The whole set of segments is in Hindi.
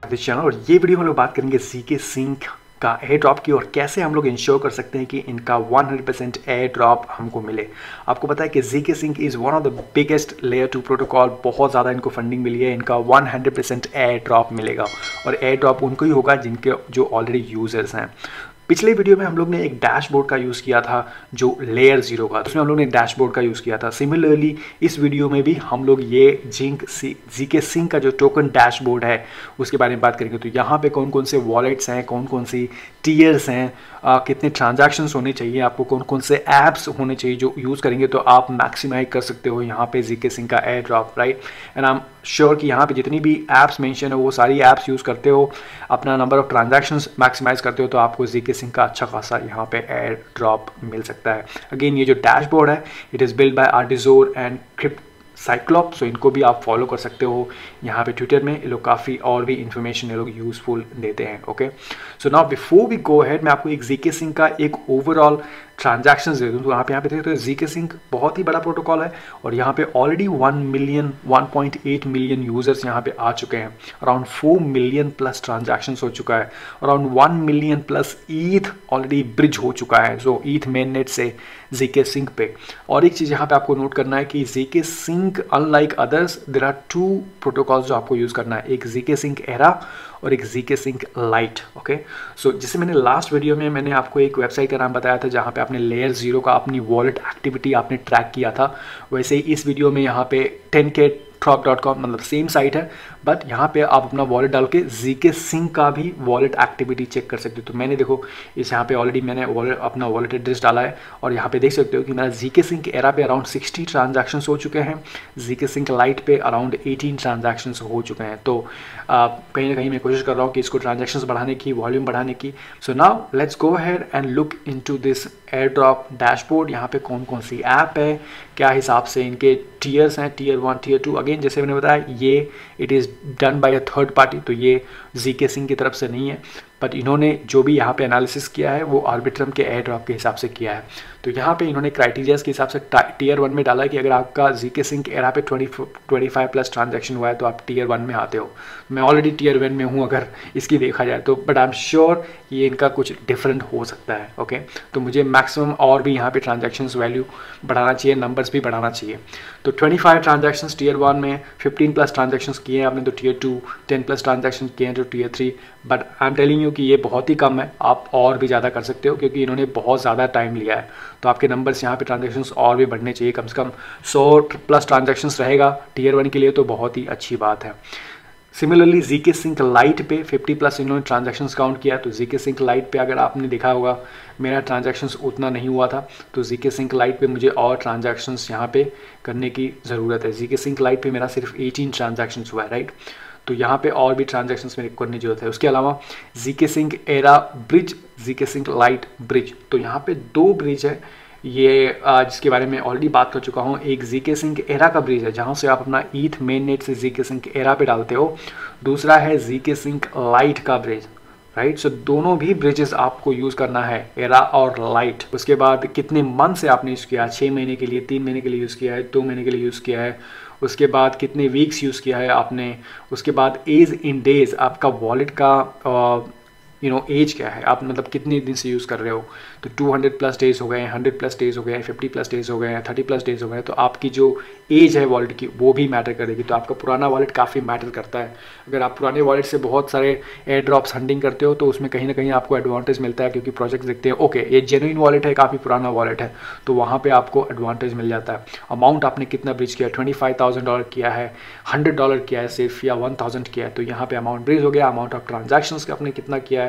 This channel. और ये वीडियो हम लोग बात करेंगे ZK Sync का एयर ड्रॉप की और कैसे हम लोग इंश्योर कर सकते हैं कि इनका 100% एयर ड्रॉप हमको मिले। आपको पता है कि ZK Sync is one of the biggest layer 2 protocol, बहुत ज़्यादा इनको फंडिंग मिली है, इनका 100% एयर ड्रॉप मिलेगा और एयर ड्रॉप उनको ही होगा जिनके जो ऑलरेडी यूजर्स हैं। पिछले वीडियो में हम लोग ने एक डैशबोर्ड का यूज़ किया था जो लेयर 0 का, उसमें हम लोग ने डैशबोर्ड का यूज़ किया था। सिमिलरली इस वीडियो में भी हम लोग ये ZK Sync का जो टोकन डैशबोर्ड है उसके बारे में बात करेंगे। तो यहाँ पे कौन कौन से वॉलेट्स हैं, कौन कौन सी टीयर्स हैं, कितने ट्रांजैक्शंस होने चाहिए, आपको कौन कौन से ऐप्स होने चाहिए जो यूज़ करेंगे तो आप मैक्सिमाइज कर सकते हो यहाँ पे ZK Sync का air drop, right. And I am sure कि यहाँ पे जितनी भी ऐप्स मेंशन है वो सारी ऐप्स यूज़ करते हो, अपना नंबर ऑफ ट्रांजैक्शंस मैक्सिमाइज करते हो तो आपको ZK Sync का अच्छा खासा यहाँ पे एयर ड्रॉप मिल सकता है। अगेन ये जो डैशबोर्ड है it is build by Artizor and crypt Cyclops, so इनको भी आप फॉलो कर सकते हो यहाँ पे ट्विटर में। ये लोग काफ़ी और भी इन्फॉर्मेशन ये लोग यूज़फुल देते हैं। Okay, so now before we go ahead मैं आपको एक ZK Sync का एक ओवरऑल ट्रांजैक्शंस दे दूँ। तो यहाँ पे देखते हो ZK Sync बहुत ही बड़ा प्रोटोकॉल है और यहाँ पे ऑलरेडी 1.8 मिलियन यूजर्स यहाँ पे आ चुके हैं। अराउंड 4 मिलियन प्लस ट्रांजैक्शंस हो चुका है, around 1 million plus ETH already bridge हो चुका है सो ईथ मेन नेट से ZK Sync पे। और एक चीज़ यहाँ पे आपको नोट करना है कि ZK Sync unlike others there are 2 protocols जो आपको यूज़ करना है, एक ZK Sync एरा और एक ZK Sync लाइट। ओके, सो जैसे मैंने लास्ट वीडियो में मैंने आपको एक वेबसाइट का नाम बताया था जहाँ पे आपने लेयर 0 का अपनी वॉलेट एक्टिविटी आपने ट्रैक किया था, वैसे ही इस वीडियो में यहाँ पे 10ktrop.com मतलब सेम साइट है, बट यहाँ पे आप अपना वॉलेट डाल के ZK Sync का भी वॉलेट एक्टिविटी चेक कर सकते हो। तो मैंने देखो इस यहाँ पे ऑलरेडी मैंने अपना वॉलेट एड्रेस डाला है और यहाँ पे देख सकते हो कि मेरा ZK Sync एरा पे अराउंड 60 ट्रांजैक्शंस हो चुके हैं, ZK Sync लाइट पे अराउंड 18 ट्रांजैक्शंस हो चुके हैं। तो कहीं ना कहीं मैं कोशिश कर रहा हूँ कि इसको ट्रांजैक्शंस बढ़ाने की, वॉल्यूम बढ़ाने की। So now let's go ahead and look into this air drop dashboard. यहाँ पे कौन कौन सी ऐप है, क्या हिसाब से इनके टीयर्स हैं, टीयर 1 टीयर 2। अगेन जैसे मैंने बताया ये it is done by a third party, तो ये ZK Sync की तरफ से नहीं है, बट इन्होंने जो भी यहाँ पे एनालिसिस किया है वो आर्बिट्रम के एयर ड्रॉप के हिसाब से किया है। तो यहाँ पे इन्होंने क्राइटेरियाज के हिसाब से टीयर 1 में डाला है कि अगर आपका ZK Sync एरा पे 25 प्लस ट्रांजैक्शन हुआ है तो आप टीयर 1 में आते हो। मैं ऑलरेडी टीयर 1 में हूँ अगर इसकी देखा जाए तो, बट आई एम श्योर ये इनका कुछ डिफरेंट हो सकता है। ओके, तो मुझे मैक्सिमम और भी यहाँ पे ट्रांजैक्शंस वैल्यू बढ़ाना चाहिए, नंबर्स भी बढ़ाना चाहिए। तो 25 ट्रांजैक्शंस टीयर 1 में, 15 प्लस ट्रांजैक्शंस किए हैं आपने तो टीयर 2, 10 प्लस ट्रांजैक्शन किए हैं तो tier 3। But I am telling you कि ये बहुत ही कम है, आप और भी ज़्यादा कर सकते हो क्योंकि इन्होंने बहुत ज़्यादा टाइम लिया है। तो आपके नंबर्स यहाँ पे ट्रांजैक्शंस और भी बढ़ने चाहिए, कम से कम 100 प्लस ट्रांजैक्शंस रहेगा टीयर 1 के लिए तो बहुत ही अच्छी बात है। सिमिलरली ZK Sync लाइट पे 50 प्लस इन्होंने ट्रांजैक्शंस काउंट किया। तो ZK Sync लाइट पे अगर आपने देखा होगा मेरा ट्रांजैक्शंस उतना नहीं हुआ था, तो ZK Sync लाइट पे मुझे और ट्रांजैक्शंस यहाँ पे करने की ज़रूरत है। ZK Sync लाइट पे मेरा सिर्फ 18 ट्रांजैक्शंस हुआ है, राइट। तो यहाँ पे और भी ट्रांजैक्शंस मेरे को करने की जरूरत है। उसके अलावा ZK Sync era bridge, ZK Sync light bridge, तो यहाँ पे 2 ब्रिज है ये जिसके बारे में ऑलरेडी बात कर चुका हूँ। एक ZK Sync एरा का ब्रिज है जहाँ से आप अपना ईथ मेन नेट से ZK Sync एरा पे डालते हो, दूसरा है ZK Sync लाइट का ब्रिज, राइट। सो दोनों भी ब्रिजेस आपको यूज़ करना है, एरा और लाइट। उसके बाद कितने मंथ से आपने यूज़ किया, 6 महीने के लिए, 3 महीने के लिए यूज़ किया है, 2 महीने के लिए यूज़ किया है, उसके बाद कितने वीक्स यूज़ किया है आपने, उसके बाद एज इन डेज आपका वॉलेट का एज क्या है, आप मतलब कितने दिन से यूज़ कर रहे हो। तो 200 प्लस डेज हो गए, 100 प्लस डेज हो गए, 50 प्लस डेज हो गए, 30 प्लस डेज हो गए, तो आपकी जो एज है वॉलेट की वो भी मैटर करेगी। तो आपका पुराना वॉलेट काफ़ी मैटर करता है। अगर आप पुराने वॉलेट से बहुत सारे एयर ड्रॉप्स हंटिंग करते हो तो उसमें कहीं ना कहीं आपको एडवांटेज मिलता है क्योंकि प्रोजेक्ट देखते हैं ओके ये जेन्युइन वॉलेट है, काफ़ी पुराना वॉलेट है, तो वहाँ पर आपको एडवांटेज मिल जाता है। अमाउंट आपने कितना ब्रिज किया, $25,000 किया है, $100 किया है सिर्फ, या 1000 किया है, तो यहाँ पे अमाउंट ब्रिज हो गया। अमाउंट ऑफ ट्रांजैक्शंस का आपने कितना किया है,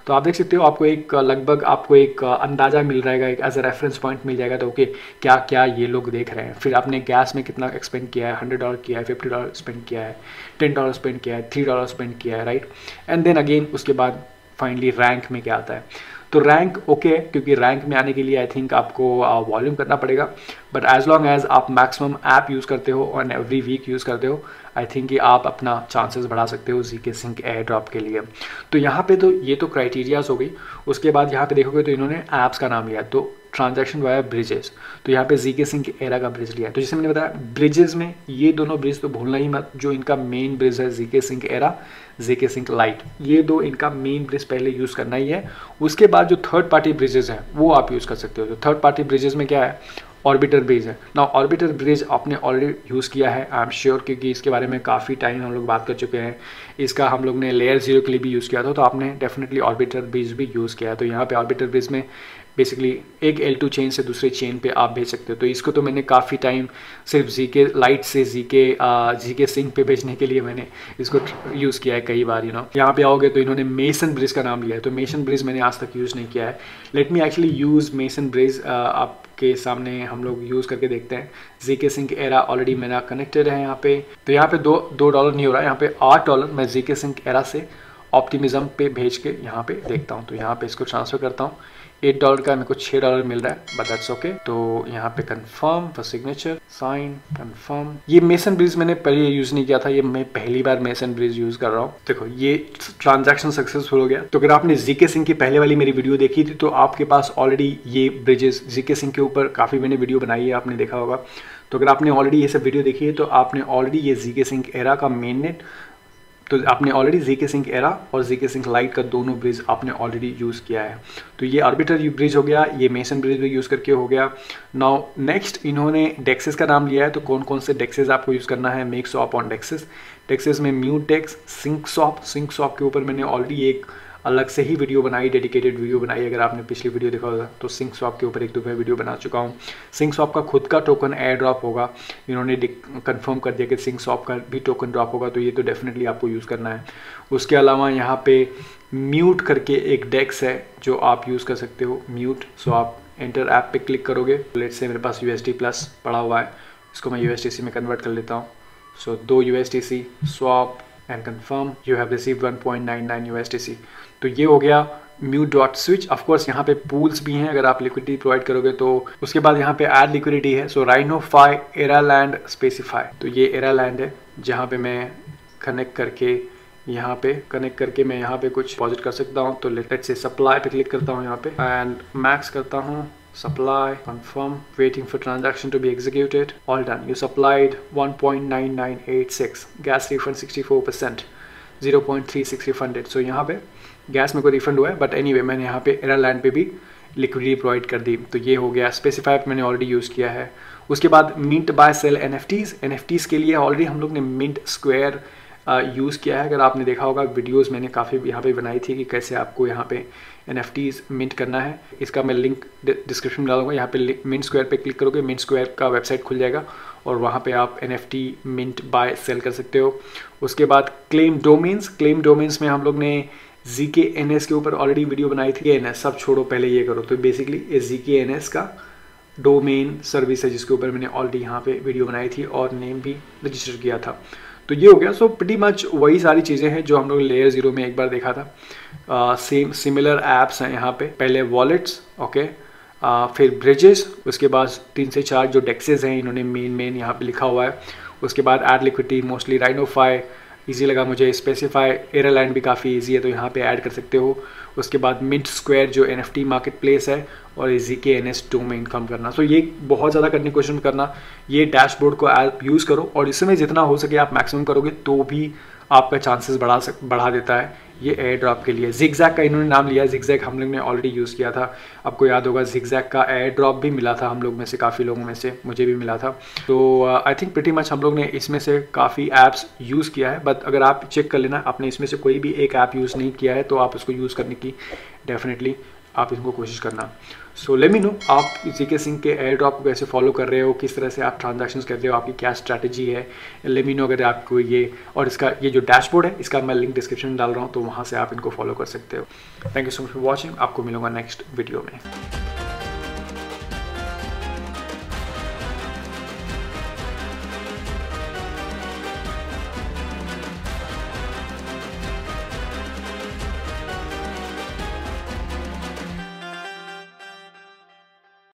तो आप देख सकते हो आपको एक लगभग आपको एक अंदाज़ा मिल रहेगा, एक एज अ रेफरेंस पॉइंट मिल जाएगा। तो ओके क्या क्या ये लोग देख रहे हैं। फिर आपने गैस में कितना एक्सपेंड किया है, $100 किया है, $50 स्पेंड किया है, $10 स्पेंड किया है, $3 स्पेंड किया है, राइट। एंड देन अगेन उसके बाद फाइनली रैंक में क्या आता है। तो रैंक ओके क्योंकि रैंक में आने के लिए आई थिंक आपको वॉल्यूम करना पड़ेगा, बट एज लॉन्ग एज आप मैक्सिमम ऐप यूज़ करते हो और एवरी वीक यूज़ करते हो, आई थिंक कि आप अपना चांसेस बढ़ा सकते हो ZK Sync एयर ड्रॉप के लिए। तो यहाँ पे तो ये तो क्राइटेरियाज हो गई। उसके बाद यहाँ पे देखोगे तो इन्होंने ऐप्स का नाम लिया, तो ट्रांजैक्शन वाया ब्रिजेस, तो यहाँ पे ZK Sync एरा का ब्रिज लिया है। तो जैसे मैंने बताया ब्रिजेस में ये दोनों ब्रिज तो भूलना ही मत, जो इनका मेन ब्रिज है ZK Sync era, ZK Sync light, ये दो इनका मेन ब्रिज पहले यूज़ करना ही है। उसके बाद जो थर्ड पार्टी ब्रिजेस हैं वो आप यूज़ कर सकते हो। तो थर्ड पार्टी ब्रिजेस में क्या है, ऑर्बिटर ब्रिज है ना। ऑर्बिटर ब्रिज आपने ऑलरेडी यूज़ किया है, आई एम श्योर, क्योंकि इसके बारे में काफ़ी टाइम हम लोग बात कर चुके हैं। इसका हम लोग ने लेयर 0 के लिए भी यूज़ किया था, तो आपने डेफिनेटली ऑर्बिटर ब्रिज भी यूज़ किया है। तो यहाँ पे ऑर्बिटर ब्रिज में बेसिकली एक L2 चेन से दूसरे चेन पे आप भेज सकते हो। तो इसको तो मैंने काफ़ी टाइम सिर्फ ZK लाइट से ZK Sync पे भेजने के लिए मैंने इसको यूज़ किया है कई बार, यहाँ पे आओगे तो इन्होंने मेसन ब्रिज का नाम लिया है। तो मेसन ब्रिज मैंने आज तक यूज़ नहीं किया है। Let me actually use mason bridge, आपके सामने हम लोग यूज़ करके देखते हैं। ZK Sync एरा ऑलरेडी मेरा कनेक्टेड है यहाँ पे। तो यहाँ पे $2 नहीं हो रहा है, यहाँ पे $8 मैं ZK Sync एरा से ऑप्टिमिज्म पे भेज के यहाँ पे देखता हूँ। तो यहाँ पे इसको ट्रांसफ़र करता हूँ, $8 का मेरे को $6 मिल रहा है, बट दैट्स ओके। तो यहाँ पे confirm for signature, sign, confirm. ये मेसन ब्रिज मैंने पहले यूज़ नहीं किया था, ये मैं पहली बार मेसन ब्रिज यूज़ कर रहा हूँ। देखो ये ट्रांजैक्शन सक्सेसफुल हो गया। तो अगर आपने ZK Sync की पहले वाली मेरी वीडियो देखी थी तो आपके पास ऑलरेडी ये ब्रिजेस ZK Sync के ऊपर काफ़ी मैंने वीडियो बनाई है, आपने देखा होगा। तो अगर आपने ऑलरेडी ये सब वीडियो देखी है तो आपने ऑलरेडी ये ZK Sync एरा का मेन नेट, तो आपने ऑलरेडी ZK Sync एरा और ZK Sync लाइट का दोनों ब्रिज आपने ऑलरेडी यूज़ किया है। तो ये आर्बिटर ब्रिज हो गया, ये मेसन ब्रिज भी यूज़ करके हो गया। नाउ नेक्स्ट इन्होंने डेक्सेस का नाम लिया है। तो कौन कौन से डेक्सेस आपको यूज़ करना है, मेक स्वैप ऑन डेक्सेस। डेक्सेस में म्यूटेक्स, सिंक स्वैप के ऊपर मैंने ऑलरेडी एक अलग से ही वीडियो बनाई, डेडिकेटेड वीडियो बनाई। अगर आपने पिछली वीडियो देखा होगा तो सिंक स्वैप के ऊपर एक दो वीडियो बना चुका हूँ। सिंक स्वैप का खुद का टोकन एयर ड्रॉप होगा, इन्होंने कंफर्म कर दिया कि सिंक स्वैप का भी टोकन ड्रॉप होगा, तो ये तो डेफिनेटली आपको यूज़ करना है। उसके अलावा यहाँ पे म्यूट करके एक डेक्स है जो आप यूज़ कर सकते हो, म्यूट। सो आप एंटर ऐप पे क्लिक करोगे, लेट्स से मेरे पास USD प्लस पड़ा हुआ है, इसको मैं USDC में कन्वर्ट कर लेता हूँ। सो 2 USDC swap and confirm, you have received 1.99 USDC। तो ये हो गया mute.switch। ऑफ कोर्स यहाँ पे पूल्स भी हैं, अगर आप लिक्विडिटी प्रोवाइड करोगे तो। उसके बाद यहाँ पे ऐड लिक्विडिटी है। सो RhinoFi ERA-Land स्पेसिफाई, तो ये ERA-Land है जहाँ पे मैं कनेक्ट करके मैं यहाँ पे कुछ डिपॉजिट कर सकता हूँ। तो लेट्स से सप्लाई पे क्लिक करता हूँ यहाँ पे एंड मैक्स करता हूँ, supply, confirm, waiting for transaction to be executed, all done. You supplied 1.9986, gas refund 64%, 0.36 refunded. So यहाँ पे गैस मेरे को रिफंड हुआ है, बट एनीवे मैंने यहाँ पे ERA-Land पे भी लिक्विडिटी प्रोवाइड कर दी। तो ये हो गया। स्पेसिफाई पे मैंने ऑलरेडी यूज़ किया है। उसके बाद मिंट बाय सेल NFTs के लिए ऑलरेडी हम लोग ने मिंट स्क्वायर यूज़ किया है। अगर आपने देखा होगा वीडियोस मैंने काफ़ी यहाँ पे बनाई थी कि कैसे आपको यहाँ पे NFTs मिंट करना है। इसका मैं लिंक डिस्क्रिप्शन में डालूंगा। यहाँ पे मिंट स्क्वायर पे क्लिक करोगे, मिंट स्क्वायर का वेबसाइट खुल जाएगा और वहाँ पे आप NFT मिंट बाय सेल कर सकते हो। उसके बाद क्लेम डोमेन्स में हम लोग ने ZK-NS के ऊपर ऑलरेडी वीडियो बनाई थी। NS सब छोड़ो, पहले ये करो। तो बेसिकली ये ZK-NS का डोमेन सर्विस है जिसके ऊपर मैंने ऑलरेडी यहाँ पे वीडियो बनाई थी और नेम भी रजिस्टर किया था। तो ये हो गया। सो प्रीटी मच वही सारी चीज़ें हैं जो हम लोग लेयर 0 में एक बार देखा था। सिमिलर ऐप्स हैं यहाँ पे। पहले वॉलेट्स, ओके, फिर ब्रिजेस, उसके बाद 3 से 4 जो डेक्सेस हैं इन्होंने मेन यहाँ पे लिखा हुआ है। उसके बाद add liquidity, mostly RhinoFi easy लगा मुझे। स्पेसिफाई ERA-Land भी काफ़ी ईजी है, तो यहाँ पे ऐड कर सकते हो। उसके बाद मिंट स्क्वायर जो NFT मार्केट प्लेस है और ZK-NS डोमेन कम करना। सो ये बहुत ज़्यादा करने की कोशिश करना, ये डैशबोर्ड को ऐप यूज़ करो और इसमें जितना हो सके आप मैक्सिमम करोगे तो भी आपका चांसेस बढ़ा देता है ये एयर ड्रॉप के लिए। ZigZag का इन्होंने नाम लिया है। ZigZag हम लोग ने ऑलरेडी यूज़ किया था, आपको याद होगा। ZigZag का एयर ड्रॉप भी मिला था हम लोग में से काफ़ी लोगों में से, मुझे भी मिला था। तो आई थिंक प्रीटी मच हम लोग ने इसमें से काफ़ी ऐप्स यूज़ किया है। बट अगर आप चेक कर लेना, आपने इसमें से कोई भी एक ऐप यूज़ नहीं किया है तो आप उसको यूज़ करने की डेफिनेटली आप इसको कोशिश करना। सो लेट मी नो आप ZK Sync के एयर ड्रॉप को कैसे फॉलो कर रहे हो, किस तरह से आप ट्रांजैक्शंस कर रहे हो, आपकी क्या स्ट्रैटेजी है। लेट मी नो अगर आपको ये और इसका ये जो डैशबोर्ड है इसका मैं लिंक डिस्क्रिप्शन में डाल रहा हूँ, तो वहाँ से आप इनको फॉलो कर सकते हो। Thank you so much for watching. आपको मिलूंगा नेक्स्ट वीडियो में।